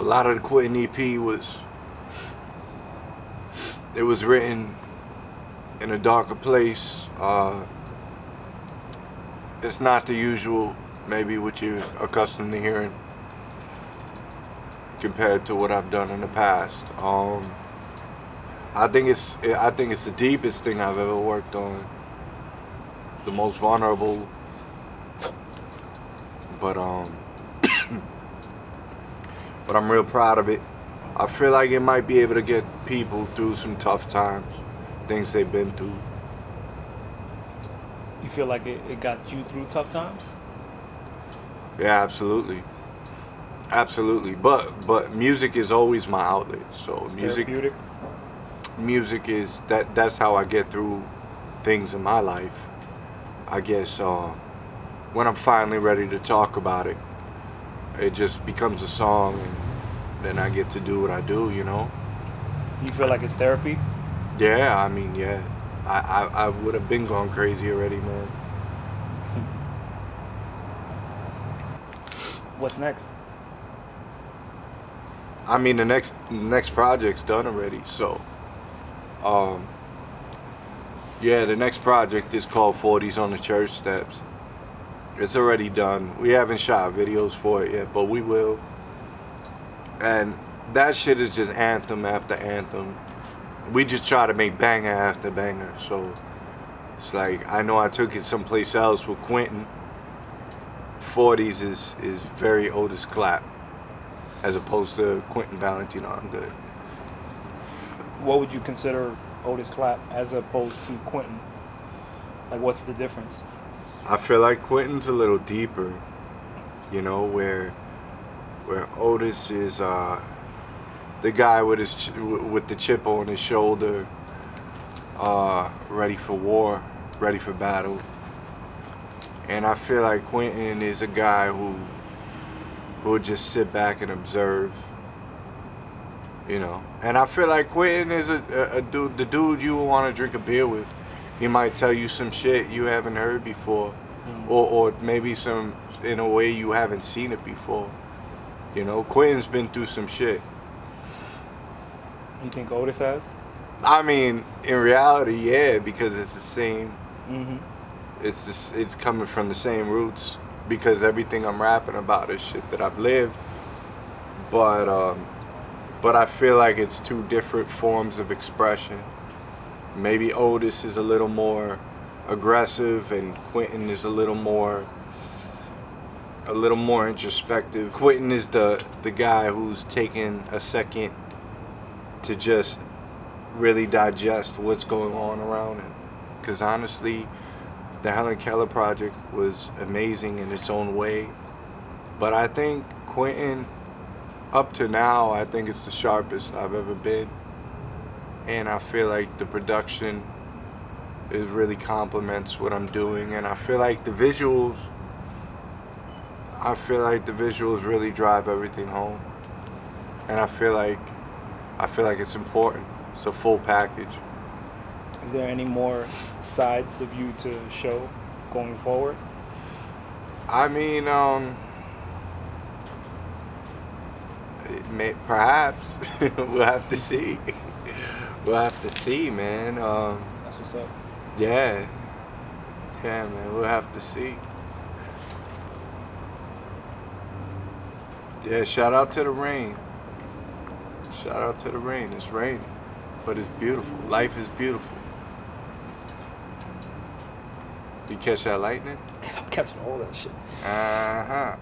A lot of the Quentin EP it was written in a darker place. It's not the usual, maybe what you're accustomed to hearing compared to what I've done in the past. I think it's the deepest thing I've ever worked on, the most vulnerable, but but I'm real proud of it. I feel like it might be able to get people through some tough times, things they've been through. You feel like it got you through tough times? Yeah, absolutely. Absolutely. But music is always my outlet. So It's music therapeutic. music is that's how I get through things in my life. I guess when I'm finally ready to talk about it, it just becomes a song, and then I get to do what I do, you know? You feel like it's therapy? Yeah, I mean, yeah. I would have been gone crazy already, man. What's next? I mean, the next project's done already, so yeah, the next project is called 40s on the Church Steps. It's already done. We haven't shot videos for it yet, but we will. And that shit is just anthem after anthem. We just try to make banger after banger. So it's like, I know I took it someplace else with Quentin. 40s is very Otis Clapp, as opposed to Quentin Valentino. I'm good. What would you consider Otis Clapp as opposed to Quentin? Like, what's the difference? I feel like Quentin's a little deeper, you know, where Otis is the guy with the chip on his shoulder, ready for war, ready for battle. And I feel like Quentin is a guy who would just sit back and observe, you know. And I feel like Quentin is a dude, the dude you would want to drink a beer with. He might tell you some shit you haven't heard before, or maybe some in a way you haven't seen it before. You know, Quentin's been through some shit. You think Otis has? I mean, in reality, yeah, because it's the same. Mm-hmm. It's coming from the same roots, because everything I'm rapping about is shit that I've lived. But I feel like it's two different forms of expression. Maybe Otis is a little more aggressive, and Quentin is a little more introspective. Quentin is the guy who's taking a second to just really digest what's going on around him. Because honestly, the Helen Keller project was amazing in its own way. But I think Quentin, up to now, I think it's the sharpest I've ever been. And I feel like the production really complements what I'm doing. And I feel like the visuals really drive everything home. And I feel like it's important. It's a full package. Is there any more sides of you to show going forward? I mean, perhaps. We'll have to see. We'll have to see, man. That's what's up. Yeah, man. We'll have to see. Yeah, shout out to the rain. Shout out to the rain. It's raining, but it's beautiful. Life is beautiful. You catch that lightning? I'm catching all that shit. Uh-huh.